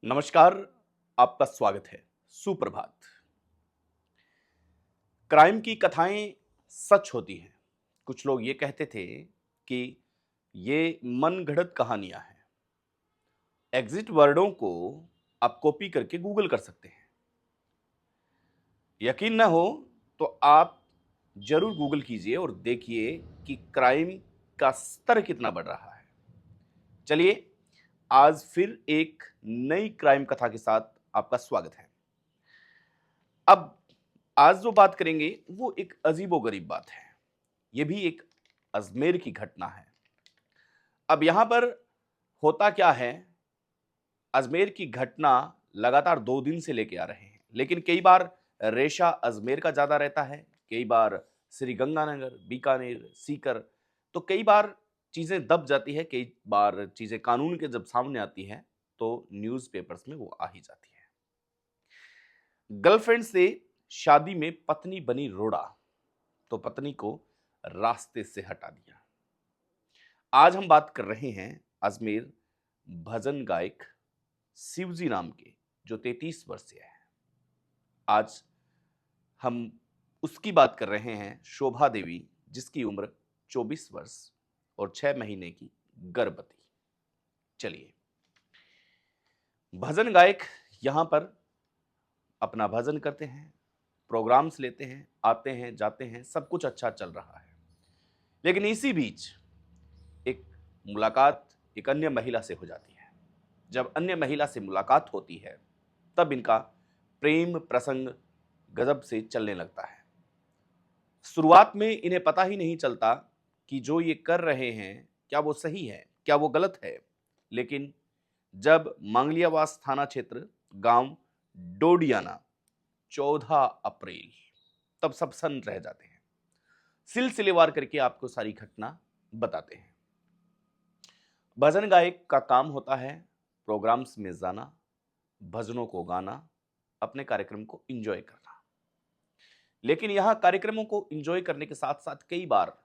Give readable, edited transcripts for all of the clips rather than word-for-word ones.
नमस्कार। आपका स्वागत है। सुप्रभात। क्राइम की कथाएं सच होती हैं। कुछ लोग ये कहते थे कि ये मनगढ़ंत कहानियां हैं। एग्जिट वर्डों को आप कॉपी करके गूगल कर सकते हैं। यकीन ना हो तो आप जरूर गूगल कीजिए और देखिए कि क्राइम का स्तर कितना बढ़ रहा है। चलिए, आज फिर एक नई क्राइम कथा के साथ आपका स्वागत है। अब आज जो बात करेंगे वो एक अजीबोगरीब बात है। ये भी एक अजमेर की घटना है। अब यहां पर होता क्या है, अजमेर की घटना लगातार 2 दिन से लेके आ रहे हैं, लेकिन कई बार रेशा अजमेर का ज्यादा रहता है, कई बार श्री गंगानगर, बीकानेर, सीकर। तो कई बार चीजें दब जाती है, कई बार चीजें कानून के जब सामने आती है तो न्यूज़पेपर्स में वो आ ही जाती है। गर्लफ्रेंड से शादी में पत्नी बनी रोड़ा तो पत्नी को रास्ते से हटा दिया। आज हम बात कर रहे हैं अजमेर भजन गायक शिवजी नाम के, जो 33 वर्षीय है। आज हम उसकी बात कर रहे हैं, शोभा देवी, जिसकी उम्र 24 वर्ष और 6 महीने की गर्भवती। चलिए, भजन गायक यहां पर अपना भजन करते हैं, प्रोग्राम्स लेते हैं, आते हैं, जाते हैं, सब कुछ अच्छा चल रहा है। लेकिन इसी बीच एक मुलाकात एक अन्य महिला से हो जाती है। जब अन्य महिला से मुलाकात होती है तब इनका प्रेम प्रसंग गजब से चलने लगता है। शुरुआत में इन्हें पता ही नहीं चलता कि जो ये कर रहे हैं क्या वो सही है, क्या वो गलत है। लेकिन जब मांगलियावास थाना क्षेत्र, गांव डोडियाना, 14 अप्रैल, तब सब सन रह जाते हैं। सिलसिलेवार करके आपको सारी घटना बताते हैं। भजन गायक का काम होता है प्रोग्राम्स में जाना, भजनों को गाना, अपने कार्यक्रम को एंजॉय करना। लेकिन यहां कार्यक्रमों को एंजॉय करने के साथ साथ कई बार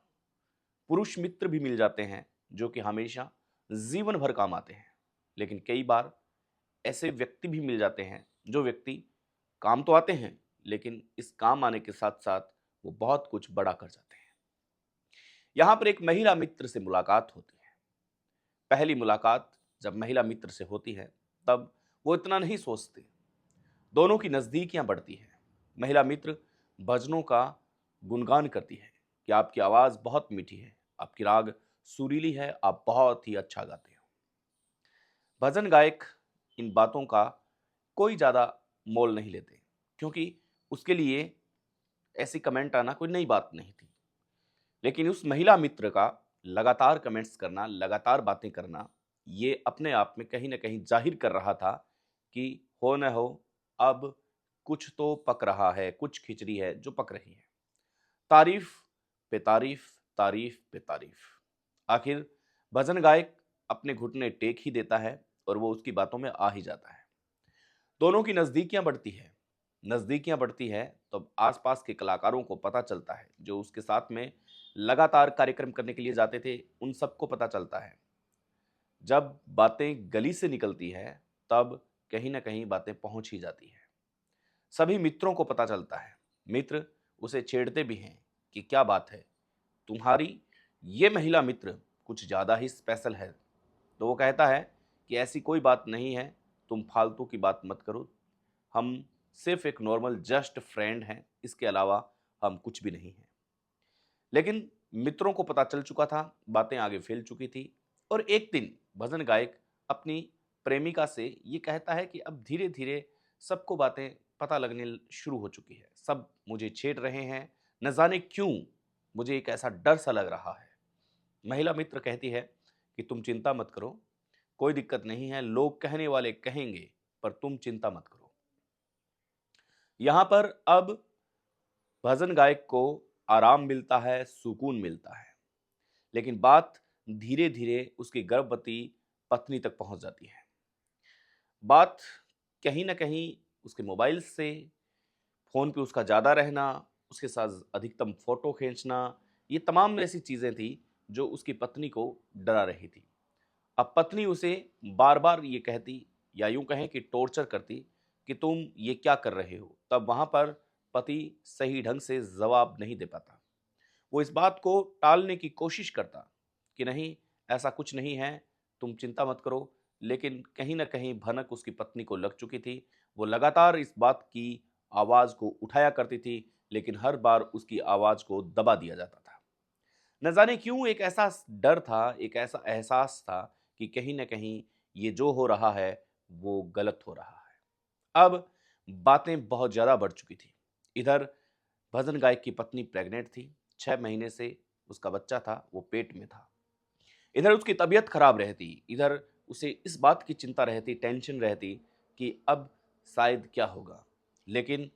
पुरुष मित्र भी मिल जाते हैं जो कि हमेशा जीवन भर काम आते हैं। लेकिन कई बार ऐसे व्यक्ति भी मिल जाते हैं जो व्यक्ति काम तो आते हैं, लेकिन इस काम आने के साथ साथ वो बहुत कुछ बड़ा कर जाते हैं। यहां पर एक महिला मित्र से मुलाकात होती है। पहली मुलाकात जब महिला मित्र से होती है तब वो इतना नहीं सोचते, दोनों की नजदीकियां बढ़ती हैं। महिला मित्र भजनों का गुणगान करती है कि आपकी आवाज बहुत मीठी है, आपकी राग सुरीली है, आप बहुत ही अच्छा गाते हो। भजन गायक इन बातों का कोई ज्यादा मोल नहीं लेते, क्योंकि उसके लिए ऐसी कमेंट आना कोई नई बात नहीं थी। लेकिन उस महिला मित्र का लगातार कमेंट्स करना, लगातार बातें करना, ये अपने आप में कहीं ना कहीं जाहिर कर रहा था कि हो न हो, अब कुछ तो पक रहा है, कुछ खिचड़ी है जो पक रही है। तारीफ पे तारीफ, तारीफ पे तारीफ। आखिर भजन गायक अपने घुटने टेक ही देता है और वो उसकी बातों में आ ही जाता है। दोनों की नजदीकियां बढ़ती है। नजदीकियां बढ़ती है तो आसपास के कलाकारों को पता चलता है, जो उसके साथ में लगातार कार्यक्रम करने के लिए जाते थे, उन सबको पता चलता है। जब बातें गली से निकलती है तब कहीं ना कहीं बातें पहुंच ही जाती है। सभी मित्रों को पता चलता है। मित्र उसे छेड़ते भी हैं कि क्या बात है, तुम्हारी ये महिला मित्र कुछ ज्यादा ही स्पेशल है। तो वो कहता है कि ऐसी कोई बात नहीं है, तुम फालतू की बात मत करो, हम सिर्फ एक नॉर्मल जस्ट फ्रेंड हैं, इसके अलावा हम कुछ भी नहीं हैं। लेकिन मित्रों को पता चल चुका था, बातें आगे फैल चुकी थी। और एक दिन भजन गायक अपनी प्रेमिका से ये कहता है कि अब धीरे धीरे सबको बातें पता लगने शुरू हो चुकी है, सब मुझे छेड़ रहे हैं, न जाने क्यों मुझे एक ऐसा डर सा लग रहा है। महिला मित्र कहती है कि तुम चिंता मत करो, कोई दिक्कत नहीं है, लोग कहने वाले कहेंगे, पर तुम चिंता मत करो। यहां पर अब भजन गायक को आराम मिलता है, सुकून मिलता है। लेकिन बात धीरे धीरे उसकी गर्भवती पत्नी तक पहुंच जाती है। बात कहीं ना कहीं उसके मोबाइल से, फोन पे उसका ज्यादा रहना, उसके साथ अधिकतम फोटो खींचना, ये तमाम ऐसी चीजें थी जो उसकी पत्नी को डरा रही थी। अब पत्नी उसे बार बार ये कहती, या यूं कहें कि टॉर्चर करती कि तुम ये क्या कर रहे हो, तब वहां पर पति सही ढंग से जवाब नहीं दे पाता। वो इस बात को टालने की कोशिश करता कि नहीं, ऐसा कुछ नहीं है, तुम चिंता मत करो। लेकिन कहीं न कहीं भनक उसकी पत्नी को लग चुकी थी। वो लगातार इस बात की आवाज़ को उठाया करती थी, लेकिन हर बार उसकी आवाज़ को दबा दिया जाता था। न जाने क्यों एक ऐसा डर था, एक ऐसा एहसास था कि कहीं न कहीं ये जो हो रहा है, वो गलत हो रहा है। अब बातें बहुत ज़्यादा बढ़ चुकी थी। इधर भजन गायक की पत्नी प्रेग्नेंट थी, 6 महीने से उसका बच्चा था, वो पेट में था। इधर उसकी तबीयत खराब रहती, इधर उसे इस बात की चिंता रहती, टेंशन रहती कि अब शायद क्या होगा। लेकिन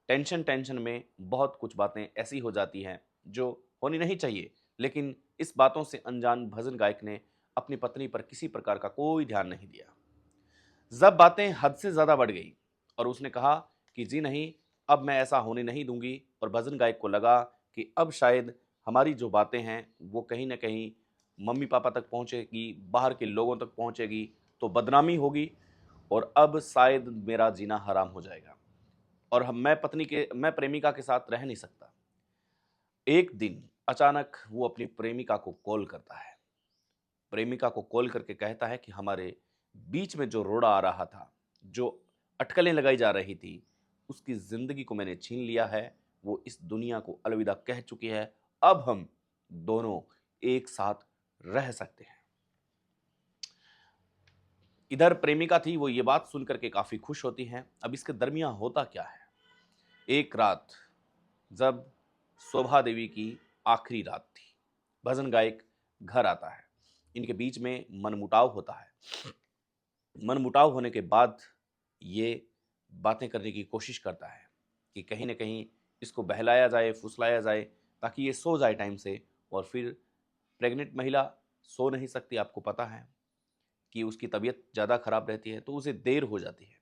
टेंशन में बहुत कुछ बातें ऐसी हो जाती हैं जो होनी नहीं चाहिए। लेकिन इस बातों से अनजान भजन गायक ने अपनी पत्नी पर किसी प्रकार का कोई ध्यान नहीं दिया। जब बातें हद से ज़्यादा बढ़ गई और उसने कहा कि जी नहीं, अब मैं ऐसा होने नहीं दूंगी, और भजन गायक को लगा कि अब शायद हमारी जो बातें हैं वो कहीं न कहीं मम्मी पापा तक पहुँचेगी, बाहर के लोगों तक पहुँचेगी, तो बदनामी होगी और अब शायद मेरा जीना हराम हो जाएगा और हम मैं प्रेमिका के साथ रह नहीं सकता। एक दिन अचानक वो अपनी प्रेमिका को कॉल करता है। प्रेमिका को कॉल करके कहता है कि हमारे बीच में जो रोड़ा आ रहा था, जो अटकलें लगाई जा रही थी, उसकी ज़िंदगी को मैंने छीन लिया है। वो इस दुनिया को अलविदा कह चुकी है। अब हम दोनों एक साथ रह सकते हैं। इधर प्रेमिका थी, वो ये बात सुन करके काफ़ी खुश होती हैं। अब इसके दरमियान होता क्या है? एक रात जब शोभा देवी की आखिरी रात थी, भजन गायक घर आता है। इनके बीच में मनमुटाव होता है। मनमुटाव होने के बाद ये बातें करने की कोशिश करता है कि कहीं न कहीं इसको बहलाया जाए, फुसलाया जाए, ताकि ये सो जाए टाइम से। और फिर प्रेग्नेंट महिला सो नहीं सकती, आपको पता है कि उसकी तबीयत ज़्यादा खराब रहती है, तो उसे देर हो जाती है।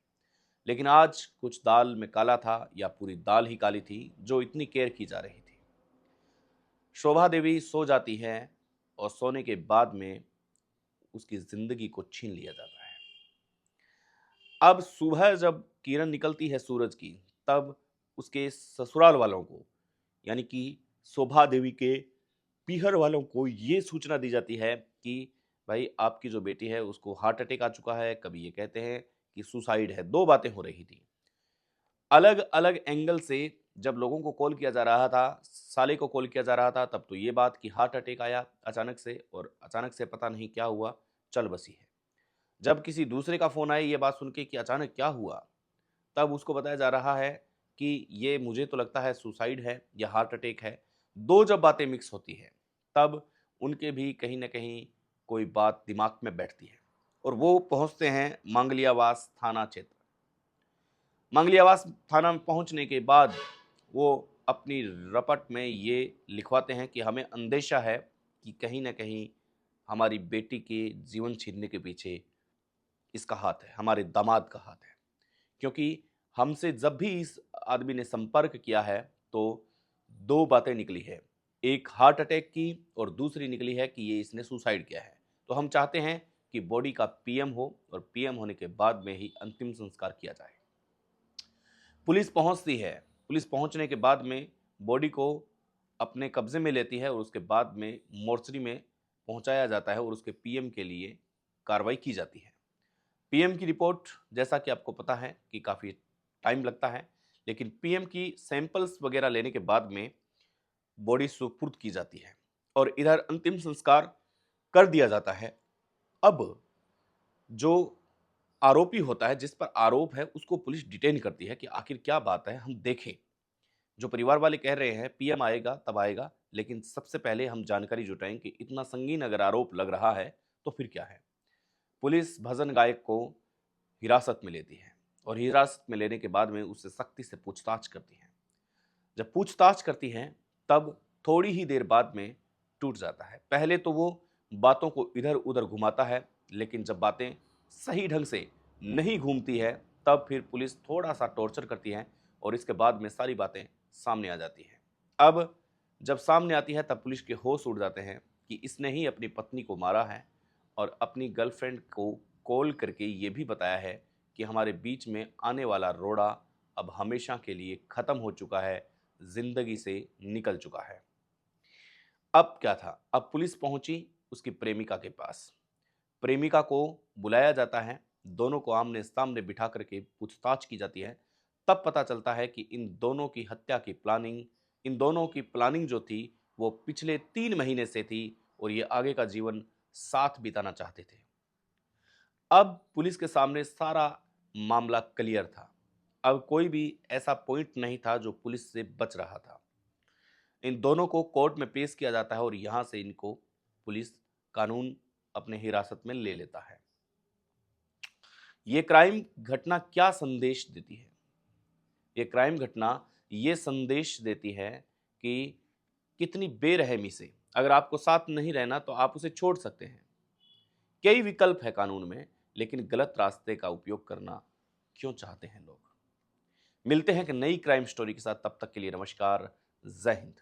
लेकिन आज कुछ दाल में काला था, या पूरी दाल ही काली थी, जो इतनी केयर की जा रही थी। शोभा देवी सो जाती है और सोने के बाद में उसकी ज़िंदगी को छीन लिया जाता है। अब सुबह जब किरण निकलती है सूरज की, तब उसके ससुराल वालों को, यानी कि शोभा देवी के पीहर वालों को ये सूचना दी जाती है कि भाई आपकी जो बेटी है उसको हार्ट अटैक आ चुका है, कभी ये कहते हैं कि सुसाइड है। 2 बातें हो रही थी। अलग-अलग एंगल से जब लोगों को कॉल किया जा रहा था, साले को कॉल किया जा रहा था, तब तो ये बात कि हार्ट अटैक आया अचानक से, और अचानक से पता नहीं क्या हुआ, चल बसी है। जब किसी दूसरे का फ़ोन आया ये बात सुन के कि अचानक क्या हुआ, तब उसको बताया जा रहा है कि ये मुझे तो लगता है सुसाइड है या हार्ट अटैक है। 2 जब बातें मिक्स होती हैं, तब उनके भी कहीं न कहीं कोई बात दिमाग में बैठती है और वो पहुँचते हैं मांगलियावास थाना क्षेत्र। मांगलियावास थाना में पहुँचने के बाद वो अपनी रपट में ये लिखवाते हैं कि हमें अंदेशा है कि कहीं न कहीं हमारी बेटी के जीवन छीनने के पीछे इसका हाथ है, हमारे दामाद का हाथ है। क्योंकि हमसे जब भी इस आदमी ने संपर्क किया है, तो 2 बातें निकली है। एक हार्ट अटैक की और दूसरी निकली है कि ये इसने सुसाइड किया है। तो हम चाहते हैं कि बॉडी का पीएम हो और पीएम होने के बाद में ही अंतिम संस्कार किया जाए। पुलिस पहुंचती है। पुलिस पहुंचने के बाद में बॉडी को अपने कब्जे में लेती है और उसके बाद में मोर्चरी में पहुंचाया जाता है और उसके पीएम के लिए कार्रवाई की जाती है। पीएम की रिपोर्ट, जैसा कि आपको पता है कि काफ़ी टाइम लगता है, लेकिन पीएम की सैंपल्स वगैरह लेने के बाद में बॉडी सुपुर्द की जाती है और इधर अंतिम संस्कार कर दिया जाता है। अब जो आरोपी होता है, जिस पर आरोप है, उसको पुलिस डिटेन करती है कि आखिर क्या बात है, हम देखें। जो परिवार वाले कह रहे हैं पीएम आएगा तब आएगा, लेकिन सबसे पहले हम जानकारी जुटाएं कि इतना संगीन अगर आरोप लग रहा है तो फिर क्या है। पुलिस भजन गायक को हिरासत में लेती है और हिरासत में लेने के बाद में उससे सख्ती से पूछताछ करती है। जब पूछताछ करती हैं, तब थोड़ी ही देर बाद में टूट जाता है। पहले तो वो बातों को इधर-उधर घुमाता है, लेकिन जब बातें सही ढंग से नहीं घूमती है, तब फिर पुलिस थोड़ा-सा टॉर्चर करती है और इसके बाद में सारी बातें सामने आ जाती हैं। अब जब सामने आती है, तब पुलिस के होश उड़ जाते हैं कि इसने ही अपनी पत्नी को मारा है और अपनी गर्लफ्रेंड को कॉल करके ये भी बताया है कि हमारे बीच में आने वाला रोड़ा अब हमेशा के लिए खत्म हो चुका है, जिंदगी से निकल चुका है। अब क्या था, अब पुलिस पहुंची उसकी प्रेमिका के पास। प्रेमिका को बुलाया जाता है, दोनों को आमने सामने बिठा करके पूछताछ की जाती है। तब पता चलता है कि इन दोनों की प्लानिंग जो थी वो पिछले 3 महीने से थी और ये आगे का जीवन साथ बिताना चाहते थे। अब पुलिस के सामने सारा मामला क्लियर था। अब कोई भी ऐसा पॉइंट नहीं था जो पुलिस से बच रहा था। इन दोनों को कोर्ट में पेश किया जाता है और यहां से इनको पुलिस, कानून अपने हिरासत में ले लेता है। ये क्राइम घटना क्या संदेश देती है? ये क्राइम घटना ये संदेश देती है कि कितनी बेरहमी से, अगर आपको साथ नहीं रहना तो आप उसे छोड़ सकते हैं। कई विकल्प है कानून में, लेकिन गलत रास्ते का उपयोग करना क्यों चाहते हैं लोग? मिलते हैं एक नई क्राइम स्टोरी के साथ, तब तक के लिए नमस्कार, जय हिंद।